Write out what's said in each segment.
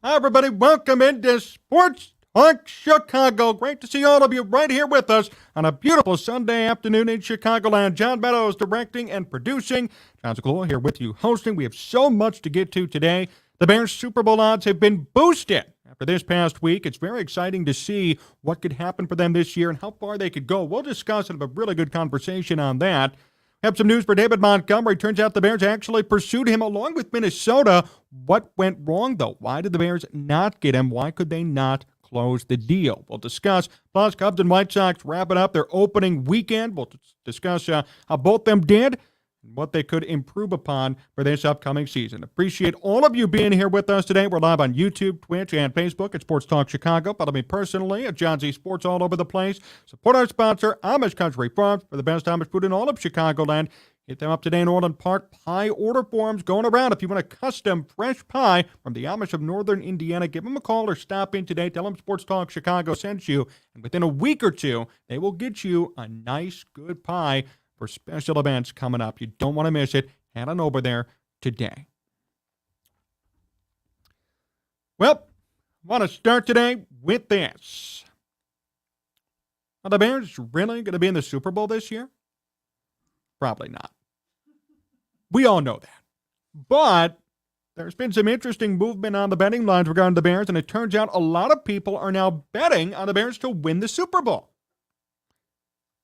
Hi, everybody. Welcome into Sports Talk Chicago. Great to see all of you right here with us on a beautiful Sunday afternoon in Chicagoland. John Meadows directing and producing. Jon Zaghloul here with you hosting. We have so much to get to today. The Bears' Super Bowl odds have been boosted after this past week. It's very exciting to see what could happen for them this year and how far they could go. We'll discuss and have a really good conversation on that. Have some news for David Montgomery. Turns out the Bears actually pursued him along with Minnesota. What went wrong, though? Why did the Bears not get him? Why could they not close the deal? We'll discuss. Plus, Cubs and White Sox wrapping up their opening weekend. We'll discuss how both them did and what they could improve upon for this upcoming season. Appreciate all of you being here with us today. We're live on YouTube, Twitch, and Facebook at Sports Talk Chicago. Follow me personally at John Z Sports all over the place. Support our sponsor, Amish Country Farms, for the best Amish food in all of Chicagoland. Get them up today in Orland Park. Pie order forms going around. If you want a custom fresh pie from the Amish of Northern Indiana, give them a call or stop in today. Tell them Sports Talk Chicago sent you. And within a week or two, they will get you a nice, good pie for special events coming up. You don't want to miss it. Head on over there today. Well, I want to start today with this. Are the Bears really going to be in the Super Bowl this year? Probably not. We all know that. But there's been some interesting movement on the betting lines regarding the Bears, and it turns out a lot of people are now betting on the Bears to win the Super Bowl.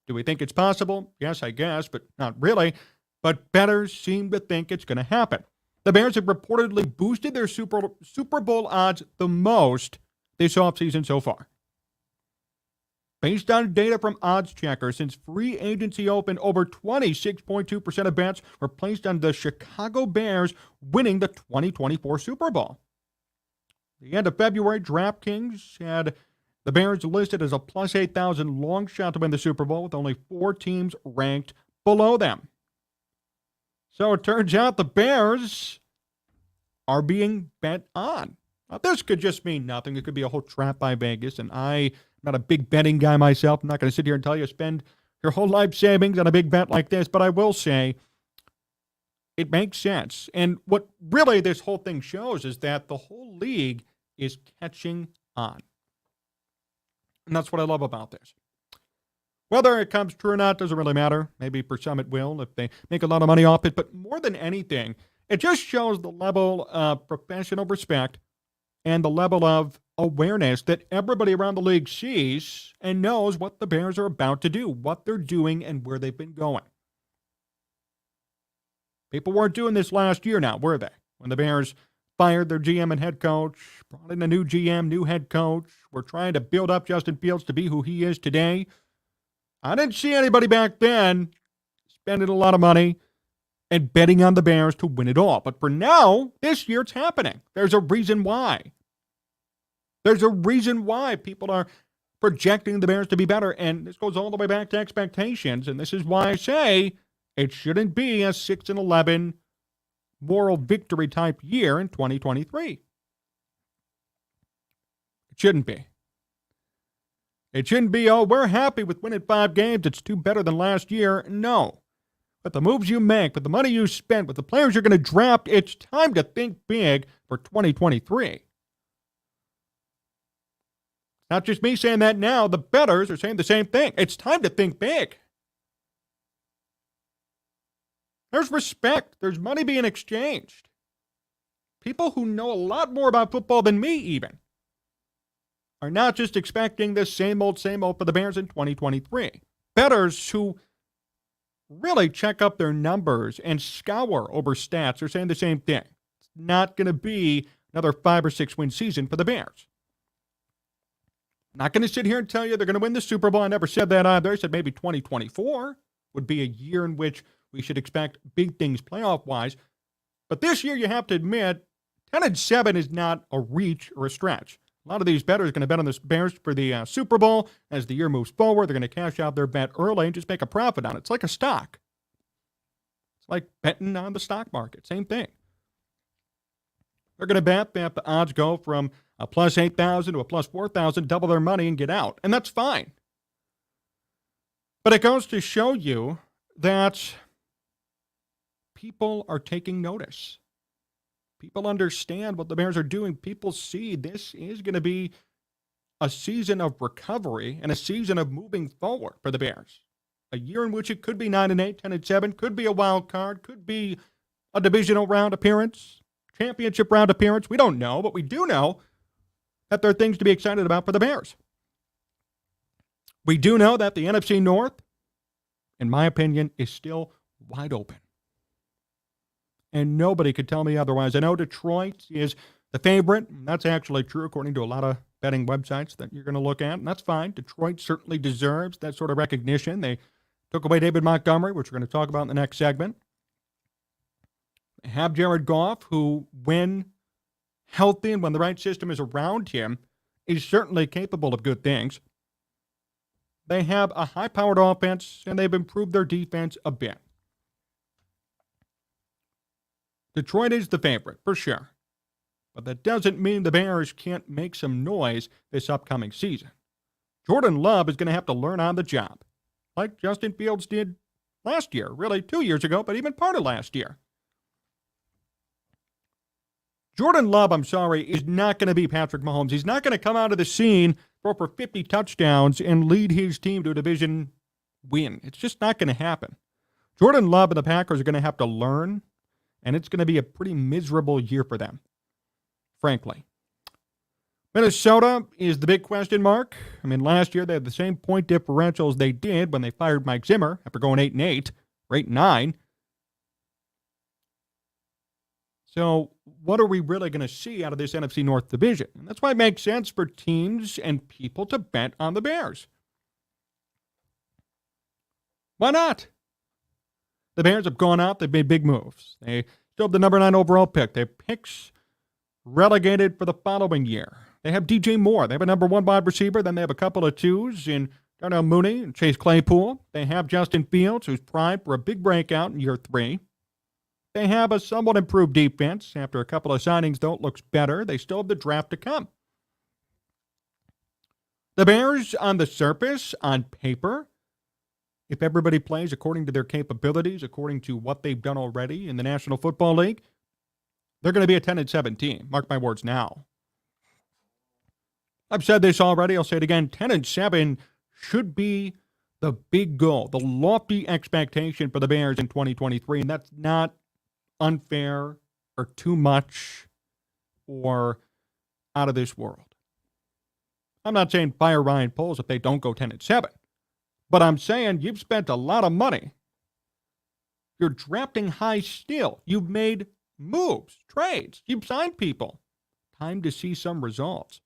Do we think it's possible? Yes, I guess, but not really. But bettors seem to think it's going to happen. The Bears have reportedly boosted their Super Bowl odds the most this offseason so far. Based on data from Odds Checker, since free agency opened, over 26.2% of bets were placed on the Chicago Bears winning the 2024 Super Bowl. At the end of February, DraftKings had the Bears listed as a plus 8,000 long shot to win the Super Bowl, with only 4 teams ranked below them. So it turns out the Bears are being bet on. Now, this could just mean nothing. It could be a whole trap by Vegas, and I'm not a big betting guy myself. I'm not going to sit here and tell you spend your whole life savings on a big bet like this, but I will say it makes sense. And what really this whole thing shows is that the whole league is catching on. And that's what I love about this. Whether it comes true or not doesn't really matter. Maybe for some it will if they make a lot of money off it. But more than anything, it just shows the level of professional respect and the level of awareness that everybody around the league sees and knows what the Bears are about to do, what they're doing, and where they've been going. People weren't doing this last year now, were they? When the Bears fired their GM and head coach, brought in a new GM, new head coach. We're trying to build up Justin Fields to be who he is today. I didn't see anybody back then spending a lot of money and betting on the Bears to win it all. But for now, this year it's happening. There's a reason why. There's a reason why people are projecting the Bears to be better. And this goes all the way back to expectations. And this is why I say it shouldn't be a 6-11 moral victory type year in 2023. It shouldn't be. It shouldn't be, oh, we're happy with winning 5 games. It's 2 better than last year. No. But the moves you make, with the money you spend, with the players you're going to draft, it's time to think big for 2023. Not just me saying that now. The bettors are saying the same thing. It's time to think big. There's respect. There's money being exchanged. People who know a lot more about football than me even are not just expecting the same old for the Bears in 2023. Bettors who really check up their numbers and scour over stats are saying the same thing. It's not going to be another 5 or 6 win season for the Bears. I'm not going to sit here and tell you they're going to win the Super Bowl. I never said that either. I said maybe 2024 would be a year in which we should expect big things playoff-wise. But this year, you have to admit, 10-7 is not a reach or a stretch. A lot of these bettors are going to bet on the Bears for the Super Bowl. As the year moves forward, they're going to cash out their bet early and just make a profit on it. It's like a stock. It's like betting on the stock market. Same thing. They're going to bet that the odds go from a plus 8,000 to a plus 4,000, double their money and get out. And that's fine. But it goes to show you that people are taking notice. People understand what the Bears are doing. People see this is going to be a season of recovery and a season of moving forward for the Bears. A year in which it could be 9-8, 10-7, could be a wild card, could be a divisional round appearance, championship round appearance. We don't know, but we do know that there are things to be excited about for the Bears. We do know that the NFC North, in my opinion, is still wide open. And nobody could tell me otherwise. I know Detroit is the favorite. That's actually true according to a lot of betting websites that you're going to look at, and that's fine. Detroit certainly deserves that sort of recognition. They took away David Montgomery, which we're going to talk about in the next segment. They have Jared Goff, who, when healthy and when the right system is around him, is certainly capable of good things. They have a high-powered offense, and they've improved their defense a bit. Detroit is the favorite, for sure. But that doesn't mean the Bears can't make some noise this upcoming season. Jordan Love is going to have to learn on the job, like Justin Fields did last year, really 2 years ago, but even part of last year. Jordan Love, is not going to be Patrick Mahomes. He's not going to come out of the scene, throw for 50 touchdowns, and lead his team to a division win. It's just not going to happen. Jordan Love and the Packers are going to have to learn, and it's going to be a pretty miserable year for them, frankly. Minnesota is the big question mark. Last year they had the same point differentials they did when they fired Mike Zimmer after going 8-8 or 8-9. So what are we really going to see out of this NFC North division? And that's why it makes sense for teams and people to bet on the Bears. Why not? The Bears have gone out. They've made big moves. They still have the number 9 overall pick. Their picks relegated for the following year. They have DJ Moore. They have a number 1 wide receiver. Then they have a couple of 2s in Darnell Mooney and Chase Claypool. They have Justin Fields, who's primed for a big breakout in year 3. They have a somewhat improved defense. After a couple of signings, though, it looks better. They still have the draft to come. The Bears, on the surface, on paper, if everybody plays according to their capabilities, according to what they've done already in the National Football League, they're going to be a 10-7 team. Mark my words now. I've said this already. I'll say it again. 10-7 should be the big goal, the lofty expectation for the Bears in 2023. And that's not unfair or too much or out of this world. I'm not saying fire Ryan Poles if they don't go 10-7. But I'm saying you've spent a lot of money. You're drafting high still. You've made moves, trades. You've signed people. Time to see some results.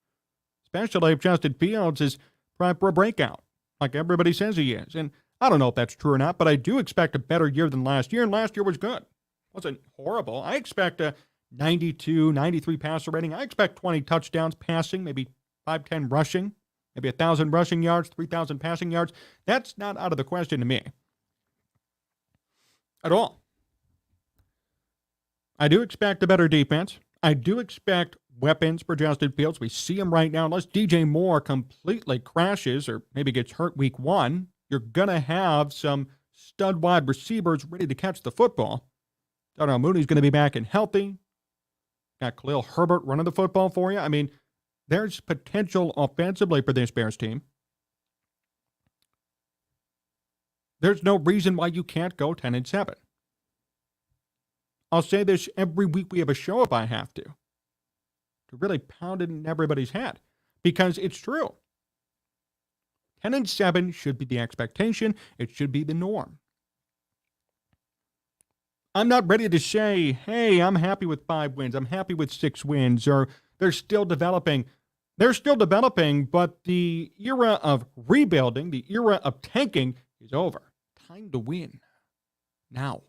Especially if Justin Fields is primed for a breakout, like everybody says he is. And I don't know if that's true or not, but I do expect a better year than last year, and last year was good. It wasn't horrible. I expect a 92, 93 passer rating. I expect 20 touchdowns passing, maybe 5-10 rushing, maybe 1,000 rushing yards, 3,000 passing yards. That's not out of the question to me at all. I do expect a better defense. I do expect weapons for Justin Fields. We see him right now. Unless DJ Moore completely crashes or maybe gets hurt week 1, you're going to have some stud wide receivers ready to catch the football. Darnell Mooney's going to be back and healthy. Got Khalil Herbert running the football for you. There's potential offensively for this Bears team. There's no reason why you can't go 10-7. I'll say this every week we have a show if I have to really pound it in everybody's head, because it's true. 10-7 should be the expectation. It should be the norm. I'm not ready to say, hey, I'm happy with 5 wins. I'm happy with 6 wins, or they're still developing. They're still developing, but the era of rebuilding, the era of tanking is over. Time to win. Now.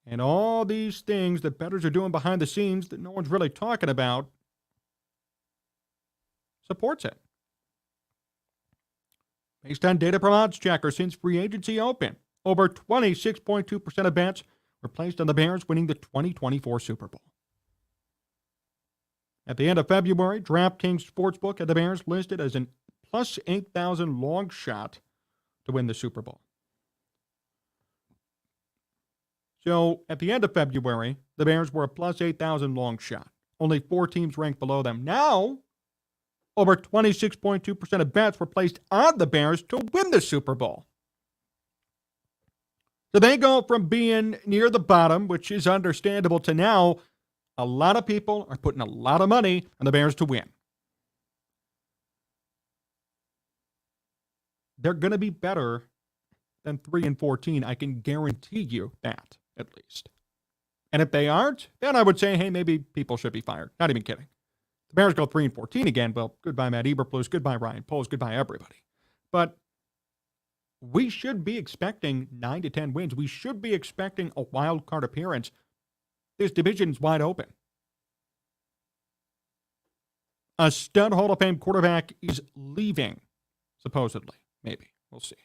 And all these things that bettors are doing behind the scenes that no one's really talking about supports it. Based on data from OddsChecker, since free agency opened, over 26.2% of bets were placed on the Bears winning the 2024 Super Bowl. At the end of February, DraftKings Sportsbook had the Bears listed as an plus 8,000 long shot to win the Super Bowl. So at the end of February, the Bears were a plus 8,000 long shot. Only 4 teams ranked below them. Now, over 26.2% of bets were placed on the Bears to win the Super Bowl. So they go from being near the bottom, which is understandable, to now a lot of people are putting a lot of money on the Bears to win. They're going to be better than 3-14. I can guarantee you that, at least. And if they aren't, then I would say, hey, maybe people should be fired. Not even kidding. The Bears go 3-14 again. Well, goodbye, Matt Eberflus. Goodbye, Ryan Poles. Goodbye, everybody. But we should be expecting 9 to 10 wins. We should be expecting a wild card appearance. This division's wide open. A stud Hall of Fame quarterback is leaving, supposedly. Maybe. We'll see.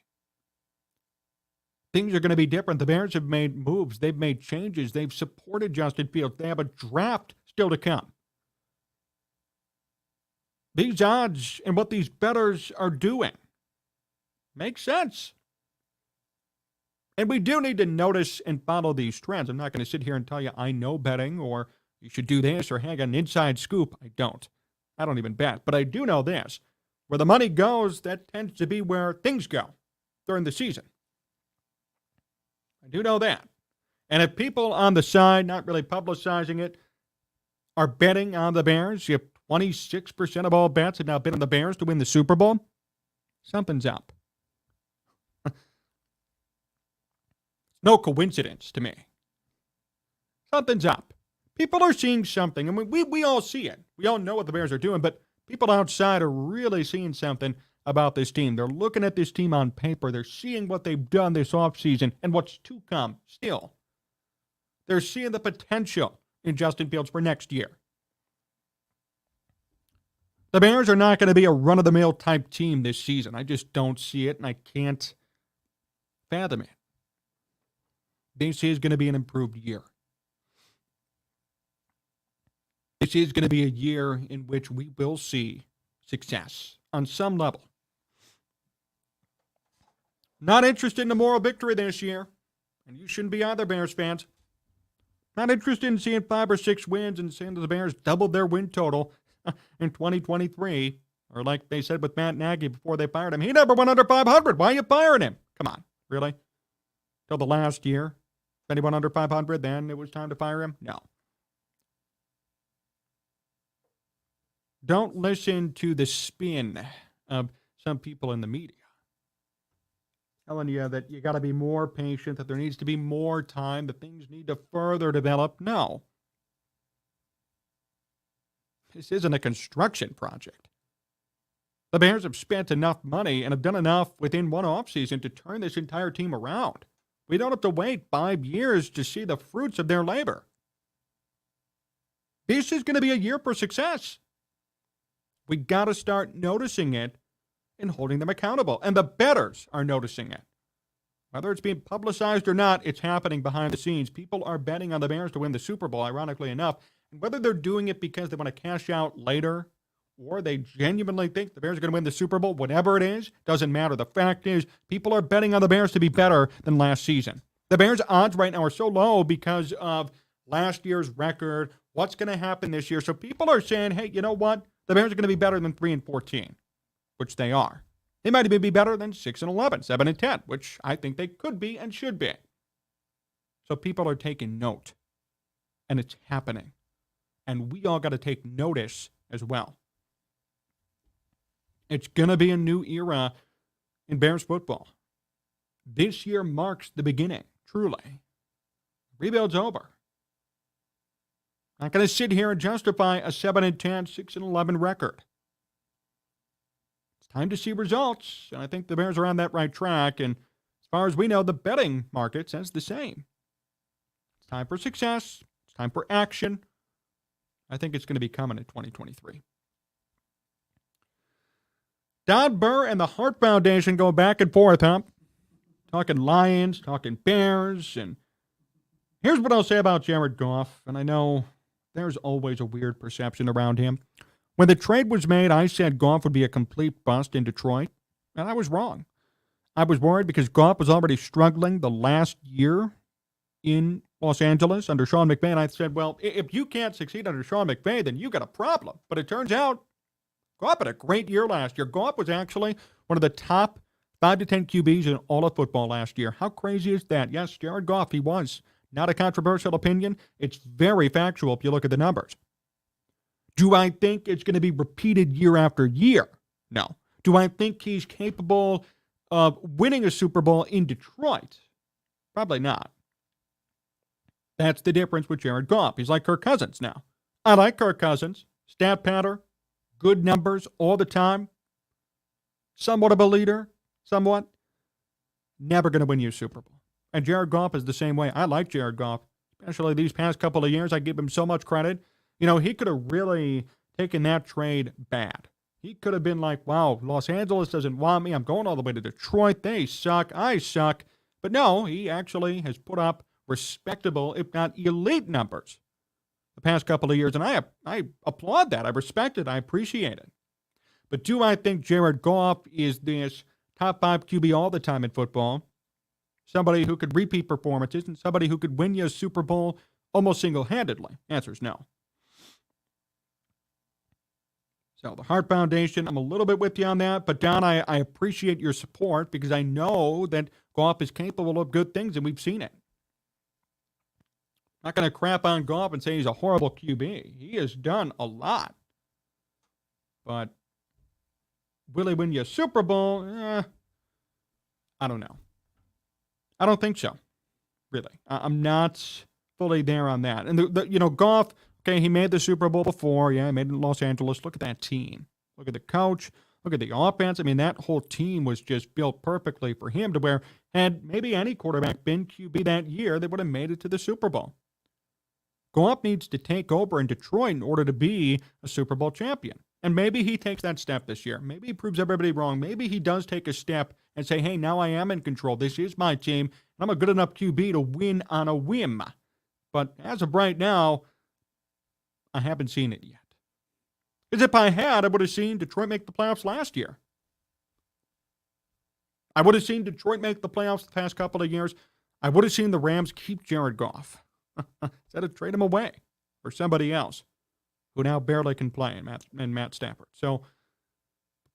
Things are going to be different. The Bears have made moves. They've made changes. They've supported Justin Fields. They have a draft still to come. These odds and what these bettors are doing makes sense. And we do need to notice and follow these trends. I'm not going to sit here and tell you I know betting or you should do this or hey, I got an inside scoop. I don't. I don't even bet. But I do know this. Where the money goes, that tends to be where things go during the season. I do know that. And if people on the side, not really publicizing it, are betting on the Bears, you have 26% of all bets have now bet on the Bears to win the Super Bowl, something's up. No coincidence to me. Something's up. People are seeing something, and we all see it. We all know what the Bears are doing, but people outside are really seeing something about this team. They're looking at this team on paper. They're seeing what they've done this offseason and what's to come still. They're seeing the potential in Justin Fields for next year. The Bears are not going to be a run-of-the-mill type team this season. I just don't see it, and I can't fathom it. This is going to be an improved year. This is going to be a year in which we will see success on some level. Not interested in a moral victory this year, and you shouldn't be either, Bears fans. Not interested in seeing 5 or 6 wins and seeing the Bears doubled their win total in 2023, or like they said with Matt Nagy before they fired him, he never went under 500. Why are you firing him? Come on, really? Till the last year, if anyone under 500, then it was time to fire him? No. Don't listen to the spin of some people in the media telling you that you got to be more patient, that there needs to be more time, that things need to further develop. No. This isn't a construction project. The Bears have spent enough money and have done enough within one offseason to turn this entire team around. We don't have to wait 5 years to see the fruits of their labor. This is going to be a year for success. We got to start noticing it and holding them accountable. And the bettors are noticing it. Whether it's being publicized or not, it's happening behind the scenes. People are betting on the Bears to win the Super Bowl, ironically enough. And whether they're doing it because they want to cash out later or they genuinely think the Bears are going to win the Super Bowl, whatever it is, doesn't matter. The fact is, people are betting on the Bears to be better than last season. The Bears' odds right now are so low because of last year's record, what's going to happen this year. So people are saying, hey, you know what? The Bears are going to be better than 3-14, which they are. They might even be better than 6-11, 7-10, which I think they could be and should be. So people are taking note, and it's happening. And we all got to take notice as well. It's going to be a new era in Bears football. This year marks the beginning, truly. Rebuild's over. Not going to sit here and justify a 7-10, 6-11 record. It's time to see results, and I think the Bears are on that right track. And as far as we know, the betting market says the same. It's time for success. It's time for action. I think it's going to be coming in 2023. Don Burr and the Hart Foundation go back and forth, huh? Talking Lions, talking Bears, and here's what I'll say about Jared Goff, and I know there's always a weird perception around him. When the trade was made, I said Goff would be a complete bust in Detroit, and I was wrong. I was worried because Goff was already struggling the last year in Los Angeles under Sean McVay. And I said, well, if you can't succeed under Sean McVay, then you got a problem. But it turns out Goff had a great year last year. Goff was actually one of the top 5 to 10 QBs in all of football last year. How crazy is that? Yes, Jared Goff, he was. Not a controversial opinion. It's very factual if you look at the numbers. Do I think it's going to be repeated year after year? No. Do I think he's capable of winning a Super Bowl in Detroit? Probably not. That's the difference with Jared Goff. He's like Kirk Cousins now. I like Kirk Cousins. Stat patter, good numbers all the time. Somewhat of a leader, somewhat. Never going to win you a Super Bowl. And Jared Goff is the same way. I like Jared Goff, especially these past couple of years. I give him so much credit. You know, he could have really taken that trade bad. He could have been like, wow, Los Angeles doesn't want me. I'm going all the way to Detroit. They suck. I suck. But no, he actually has put up respectable, if not elite numbers the past couple of years. And I applaud that. I respect it. I appreciate it. But do I think Jared Goff is this top 5 QB all the time in football? Somebody who could repeat performances and somebody who could win you a Super Bowl almost single-handedly? Answer is no. So the Hart Foundation, I'm a little bit with you on that. But, Don, I appreciate your support because I know that Goff is capable of good things, and we've seen it. Not going to crap on Goff and say he's a horrible QB. He has done a lot. But will he win you a Super Bowl? I don't know. I don't think so, really. I'm not fully there on that. And, Goff, okay, he made the Super Bowl before. Yeah, he made it in Los Angeles. Look at that team. Look at the coach. Look at the offense. I mean, that whole team was just built perfectly for him to where had maybe any quarterback been QB that year, they would have made it to the Super Bowl. Goff needs to take over in Detroit in order to be a Super Bowl champion. And maybe he takes that step this year. Maybe he proves everybody wrong. Maybe he does take a step and say, hey, now I am in control. This is my team, and I'm a good enough QB to win on a whim. But as of right now, I haven't seen it yet. Because if I had, I would have seen Detroit make the playoffs last year. I would have seen Detroit make the playoffs the past couple of years. I would have seen the Rams keep Jared Goff instead of trade him away for somebody else who now barely can play in Matt Stafford. So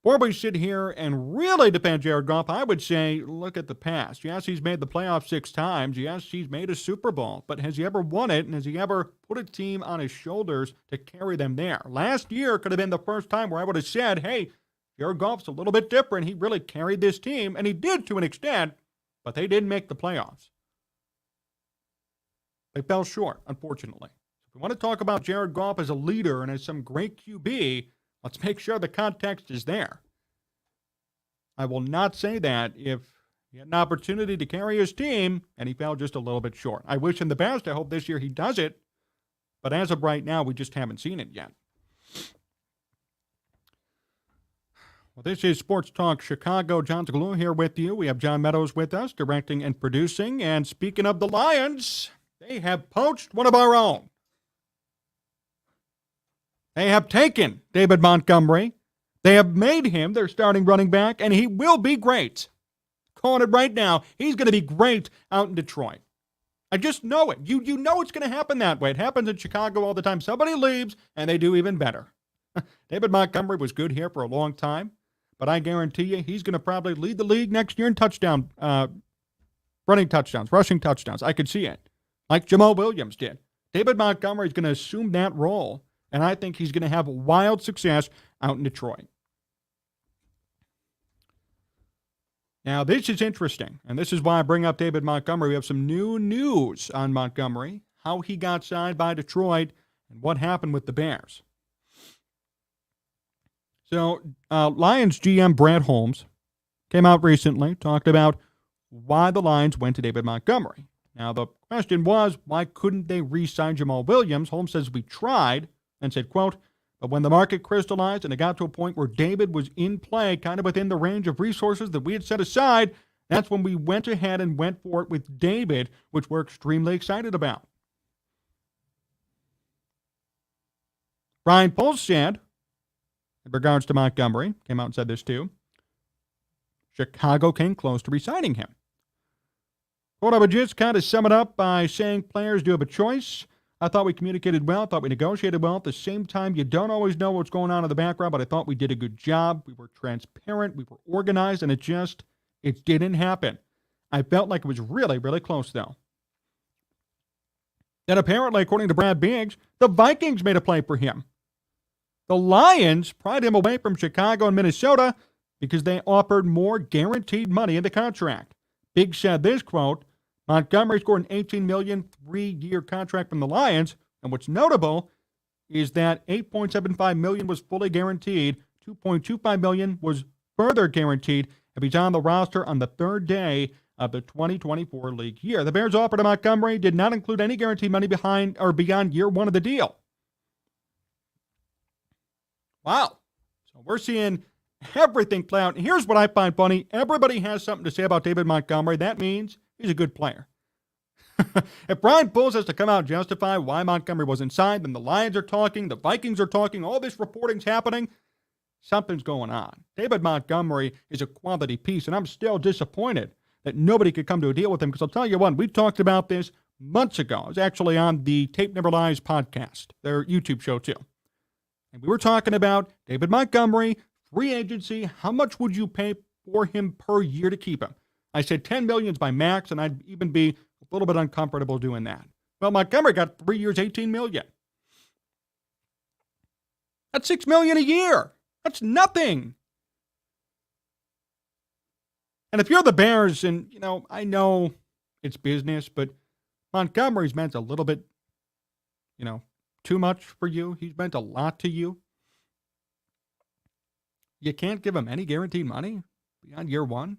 before we sit here and really defend Jared Goff, I would say look at the past. Yes, he's made the playoffs 6 times. Yes, he's made a Super Bowl. But has he ever won it, and has he ever put a team on his shoulders to carry them there? Last year could have been the first time where I would have said, hey, Jared Goff's a little bit different. He really carried this team, and he did to an extent, but they didn't make the playoffs. They fell short, unfortunately. If we want to talk about Jared Goff as a leader and as some great QB, let's make sure the context is there. I will not say that if he had an opportunity to carry his team and he fell just a little bit short. I wish him the best. I hope this year he does it. But as of right now, we just haven't seen it yet. Well, this is Sports Talk Chicago. Jon Zaghloul here with you. We have John Meadows with us, directing and producing. And speaking of the Lions, they have poached one of our own. They have taken David Montgomery. They have made him their starting running back, and he will be great. Calling it right now, he's going to be great out in Detroit. I just know it. You know it's going to happen that way. It happens in Chicago all the time. Somebody leaves, and they do even better. David Montgomery was good here for a long time, but I guarantee you he's going to probably lead the league next year in running touchdowns, rushing touchdowns. I could see it, like Jamal Williams did. David Montgomery is going to assume that role. And I think he's going to have wild success out in Detroit. Now, this is interesting, and this is why I bring up David Montgomery. We have some new news on Montgomery, how he got signed by Detroit, and what happened with the Bears. So, Lions GM Brad Holmes came out recently, talked about why the Lions went to David Montgomery. Now, the question was, why couldn't they re-sign Jamal Williams? Holmes says, we tried, and said, quote, but when the market crystallized and it got to a point where David was in play, kind of within the range of resources that we had set aside, that's when we went ahead and went for it with David, which we're extremely excited about. Brian Poles said, in regards to Montgomery, came out and said this too, Chicago came close to re-signing him. Well, I would just kind of sum it up by saying players do have a choice. I thought we communicated well. I thought we negotiated well. At the same time, you don't always know what's going on in the background, but I thought we did a good job. We were transparent. We were organized, and it didn't happen. I felt like it was really, really close, though. Then apparently, according to Brad Biggs, the Vikings made a play for him. The Lions pried him away from Chicago and Minnesota because they offered more guaranteed money in the contract. Biggs said this, quote, Montgomery scored an $18 million three-year contract from the Lions, and what's notable is that $8.75 million was fully guaranteed, $2.25 million was further guaranteed if he's on the roster on the third day of the 2024 league year. The Bears' offer to Montgomery did not include any guaranteed money behind or beyond year one of the deal. Wow. So we're seeing everything play out. And here's what I find funny. Everybody has something to say about David Montgomery. That means he's a good player. If Brian Poles has to come out and justify why Montgomery wasn't signed, then the Lions are talking, the Vikings are talking, all this reporting's happening, something's going on. David Montgomery is a quality piece, and I'm still disappointed that nobody could come to a deal with him, because I'll tell you what, we talked about this months ago. I was actually on the Tape Never Lies podcast, their YouTube show too. And we were talking about David Montgomery, free agency, how much would you pay for him per year to keep him? I said $10 million is my max, and I'd even be a little bit uncomfortable doing that. Well, Montgomery got 3 years, $18 million. That's $6 million a year. That's nothing. And if you're the Bears, and, I know it's business, but Montgomery's meant a little bit, too much for you. He's meant a lot to you. You can't give him any guaranteed money beyond year one.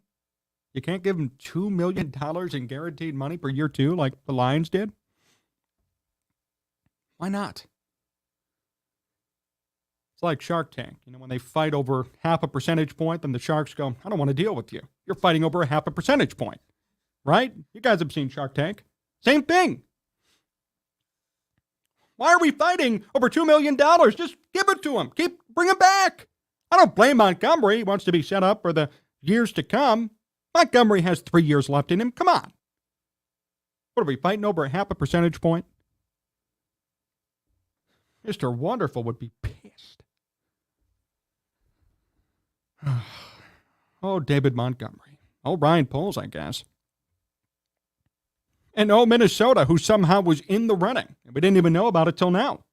You can't give him $2 million in guaranteed money for year two like the Lions did. Why not? It's like Shark Tank. When they fight over half a percentage point, then the Sharks go, I don't want to deal with you. You're fighting over a half a percentage point. Right? You guys have seen Shark Tank. Same thing. Why are we fighting over $2 million? Just give it to him. Bring him back. I don't blame Montgomery. He wants to be set up for the years to come. Montgomery has 3 years left in him. Come on. What are we fighting over a half a percentage point? Mr. Wonderful would be pissed. Oh, David Montgomery. Oh, Ryan Poles, I guess. And oh, Minnesota, who somehow was in the running. We didn't even know about it till now.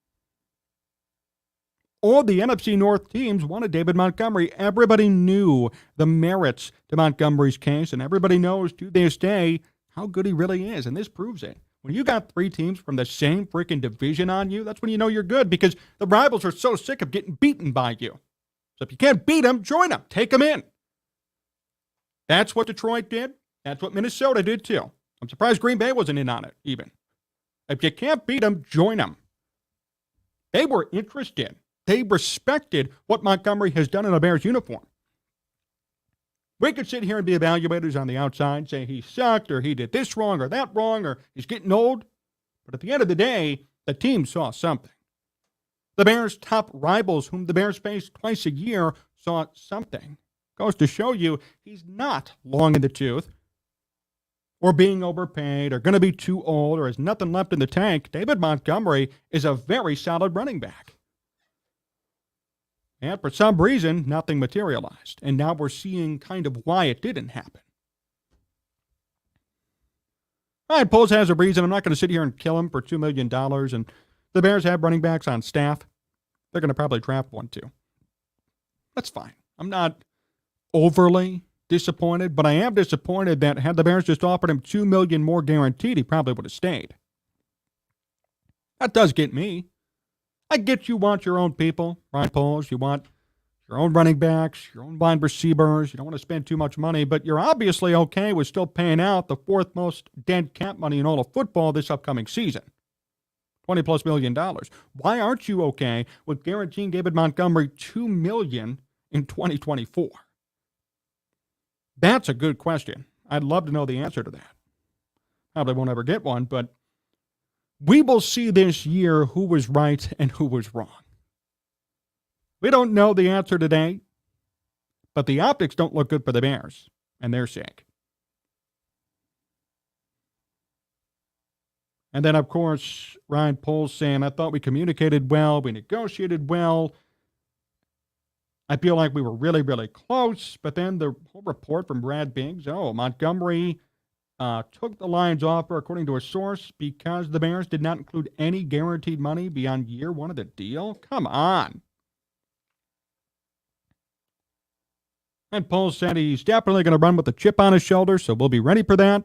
All the NFC North teams wanted David Montgomery. Everybody knew the merits to Montgomery's case, and everybody knows to this day how good he really is, and this proves it. When you got 3 teams from the same freaking division on you, that's when you know you're good, because the rivals are so sick of getting beaten by you. So if you can't beat them, join them. Take them in. That's what Detroit did. That's what Minnesota did too. I'm surprised Green Bay wasn't in on it, even. If you can't beat them, join them. They were interested. They respected what Montgomery has done in a Bears uniform. We could sit here and be evaluators on the outside, say he sucked, or he did this wrong, or that wrong, or he's getting old. But at the end of the day, the team saw something. The Bears' top rivals, whom the Bears face twice a year, saw something. Goes to show you he's not long in the tooth, or being overpaid, or going to be too old, or has nothing left in the tank. David Montgomery is a very solid running back. And for some reason, nothing materialized. And now we're seeing kind of why it didn't happen. All right, Poles has a reason. I'm not going to sit here and kill him for $2 million. And the Bears have running backs on staff. They're going to probably draft one too. That's fine. I'm not overly disappointed, but I am disappointed that had the Bears just offered him $2 million more guaranteed, he probably would have stayed. That does get me. I get you want your own people, right, Poles? You want your own running backs, your own wide receivers. You don't want to spend too much money, but you're obviously okay with still paying out the 4th most dead cap money in all of football this upcoming season. $20+ million. Why aren't you okay with guaranteeing David Montgomery $2 million in 2024? That's a good question. I'd love to know the answer to that. Probably won't ever get one, but we will see this year who was right and who was wrong. We don't know the answer today, but the optics don't look good for the Bears and their sake. And then, of course, Ryan Poles saying, I thought we communicated well, we negotiated well. I feel like we were really, really close. But then the whole report from Brad Biggs, Montgomery took the Lions' offer, according to a source, because the Bears did not include any guaranteed money beyond year one of the deal. Come on. And Poles said he's definitely going to run with a chip on his shoulder, so we'll be ready for that.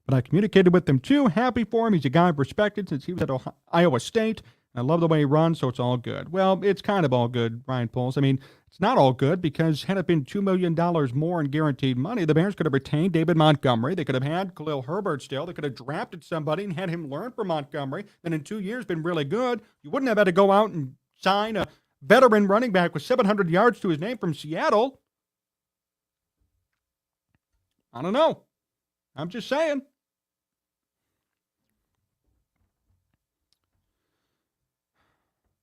But I communicated with him too. Happy for him. He's a guy I've respected since he was at Iowa State. I love the way he runs, so it's all good. Well, it's kind of all good, Ryan Poles. I mean, it's not all good because had it been $2 million more in guaranteed money, the Bears could have retained David Montgomery. They could have had Khalil Herbert still. They could have drafted somebody and had him learn from Montgomery. Then in 2 years been really good. You wouldn't have had to go out and sign a veteran running back with 700 yards to his name from Seattle. I don't know. I'm just saying.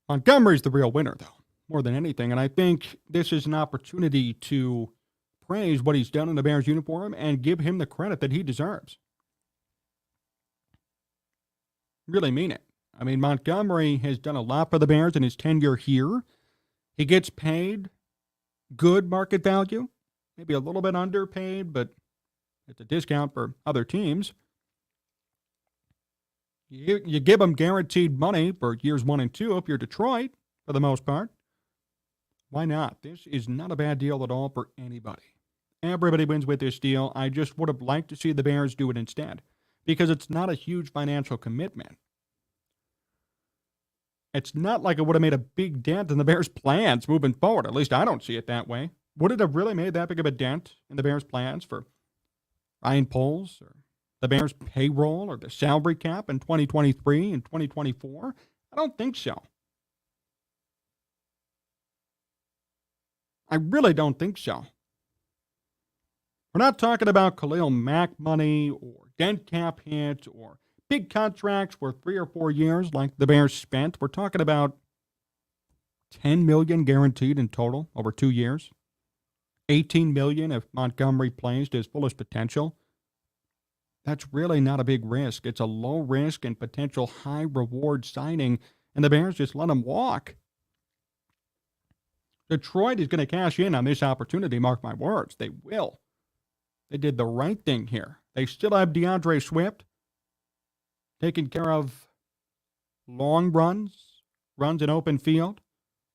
Montgomery's the real winner, though, more than anything. And I think this is an opportunity to praise what he's done in the Bears uniform and give him the credit that he deserves. Really mean it. I mean, Montgomery has done a lot for the Bears in his tenure here. He gets paid good market value, maybe a little bit underpaid, but it's a discount for other teams. You give them guaranteed money for years 1 and 2 if you're Detroit, for the most part. Why not? This is not a bad deal at all for anybody. Everybody wins with this deal. I just would have liked to see the Bears do it instead because it's not a huge financial commitment. It's not like it would have made a big dent in the Bears' plans moving forward. At least I don't see it that way. Would it have really made that big of a dent in the Bears' plans for Ryan Poles or the Bears' payroll or the salary cap in 2023 and 2024? I don't think so. I really don't think so. We're not talking about Khalil Mack money or dent cap hit or big contracts for 3 or 4 years like the Bears spent. We're talking about $10 million guaranteed in total over 2 years. $18 million if Montgomery plays to his fullest potential. That's really not a big risk. It's a low risk and potential high reward signing, and the Bears just let him walk. Detroit is going to cash in on this opportunity, mark my words. They will. They did the right thing here. They still have DeAndre Swift taking care of long runs in open field,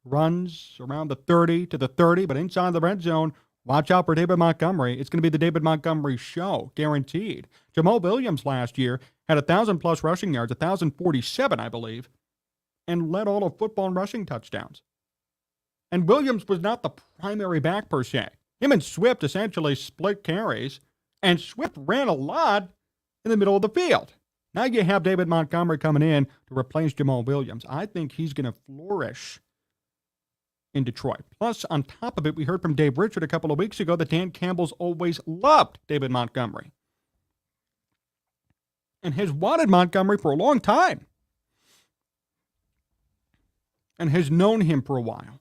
runs around the 30 to the 30, but inside the red zone, watch out for David Montgomery. It's going to be the David Montgomery show, guaranteed. Jamal Williams last year had 1,000-plus rushing yards, 1,047, I believe, and led all of football in rushing touchdowns. And Williams was not the primary back per se. Him and Swift essentially split carries, and Swift ran a lot in the middle of the field. Now you have David Montgomery coming in to replace Jamal Williams. I think he's going to flourish in Detroit. Plus, on top of it, we heard from Dave Richard a couple of weeks ago that Dan Campbell's always loved David Montgomery and has wanted Montgomery for a long time and has known him for a while.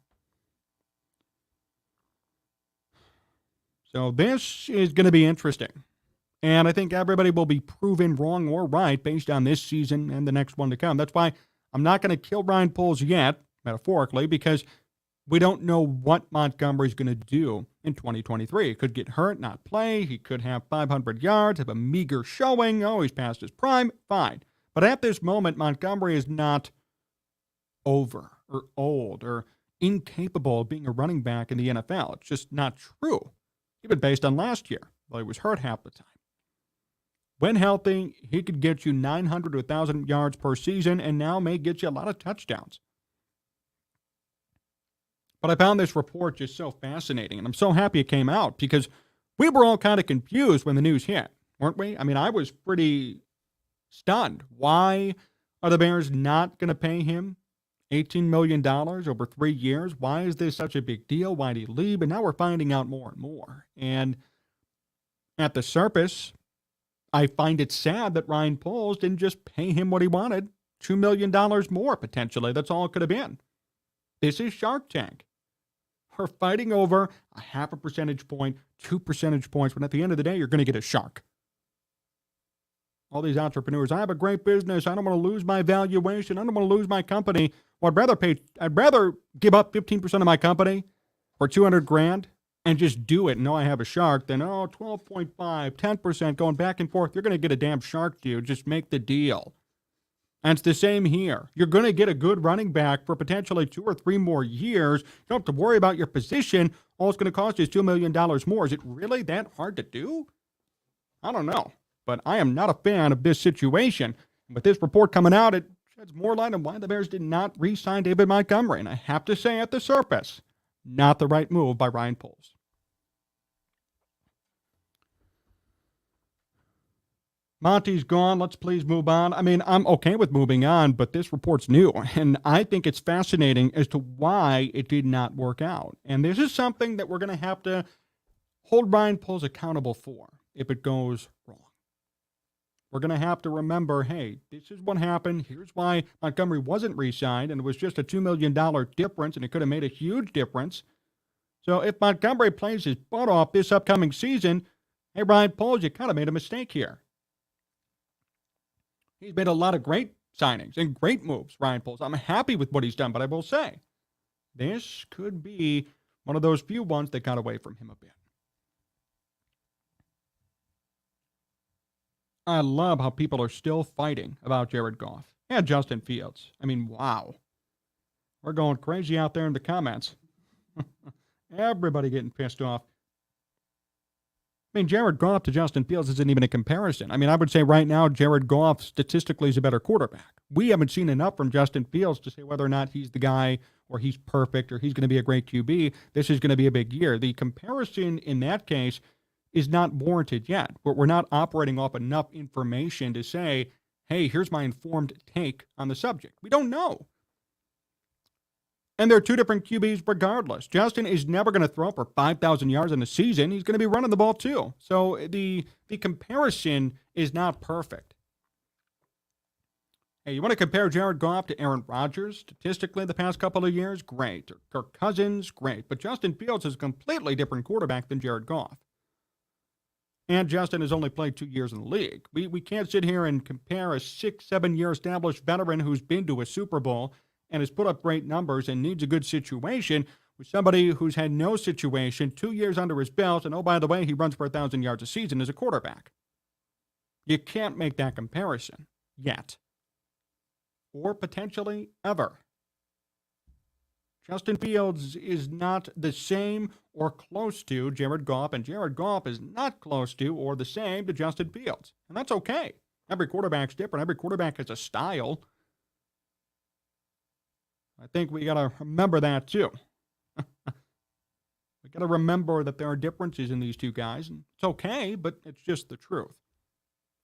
So this is going to be interesting. And I think everybody will be proven wrong or right based on this season and the next one to come. That's why I'm not going to kill Ryan Poles yet, metaphorically, because we don't know what Montgomery's going to do in 2023. He could get hurt, not play. He could have 500 yards, have a meager showing. Oh, he's past his prime. Fine. But at this moment, Montgomery is not over or old or incapable of being a running back in the NFL. It's just not true. Even based on last year, well, he was hurt half the time. When healthy, he could get you 900 to 1,000 yards per season and now may get you a lot of touchdowns. But I found this report just so fascinating, and I'm so happy it came out because we were all kind of confused when the news hit, weren't we? I mean, I was pretty stunned. Why are the Bears not going to pay him $18 million over 3 years? Why is this such a big deal? Why did he leave? And now we're finding out more and more. And at the surface, I find it sad that Ryan Poles didn't just pay him what he wanted, $2 million more potentially. That's all it could have been. This is Shark Tank. We're fighting over a 0.5 percentage point, 2 percentage points, when at the end of the day, you're going to get a shark. All these entrepreneurs, I have a great business. I don't want to lose my valuation. I don't want to lose my company. Well, I'd rather give up 15% of my company for 200 grand and just do it and know I have a shark than, 12.5, 10% going back and forth. You're going to get a damn shark, dude. Just make the deal. And it's the same here. You're going to get a good running back for potentially 2 or 3 more years. You don't have to worry about your position. All it's going to cost you is $2 million more. Is it really that hard to do? I don't know. But I am not a fan of this situation. With this report coming out, it sheds more light on why the Bears did not re-sign David Montgomery. And I have to say, at the surface, not the right move by Ryan Poles. Monty's gone. Let's please move on. I mean, I'm okay with moving on, but this report's new, and I think it's fascinating as to why it did not work out. And this is something that we're going to have to hold Ryan Poles accountable for if it goes wrong. We're going to have to remember, hey, this is what happened. Here's why Montgomery wasn't re-signed, and it was just a $2 million difference, and it could have made a huge difference. So if Montgomery plays his butt off this upcoming season, hey, Ryan Poles, you kind of made a mistake here. He's made a lot of great signings and great moves, Ryan Poles. I'm happy with what he's done, but I will say, this could be one of those few ones that got away from him a bit. I love how people are still fighting about Jared Goff and Justin Fields. I mean, wow. We're going crazy out there in the comments. Everybody getting pissed off. I mean, Jared Goff to Justin Fields isn't even a comparison. I mean, I would say right now, Jared Goff statistically is a better quarterback. We haven't seen enough from Justin Fields to say whether or not he's the guy or he's perfect or he's going to be a great QB. This is going to be a big year. The comparison in that case is not warranted yet. We're not operating off enough information to say, hey, here's my informed take on the subject. We don't know. And they're 2 different QBs regardless. Justin is never going to throw for 5,000 yards in a season. He's going to be running the ball too. So the comparison is not perfect. Hey, you want to compare Jared Goff to Aaron Rodgers statistically the past couple of years? Great. Or Kirk Cousins? Great. But Justin Fields is a completely different quarterback than Jared Goff. And Justin has only played 2 years in the league. We can't sit here and compare a 6-7 year established veteran who's been to a Super Bowl and has put up great numbers and needs a good situation with somebody who's had no situation, 2 years under his belt, and oh, by the way, he runs for 1,000 yards a season as a quarterback. You can't make that comparison yet. Or potentially ever. Justin Fields is not the same or close to Jared Goff, and Jared Goff is not close to or the same to Justin Fields. And that's okay. Every quarterback's different. Every quarterback has a style. I think we got to remember that too. We got to remember that there are differences in these two guys, and it's okay, but it's just the truth.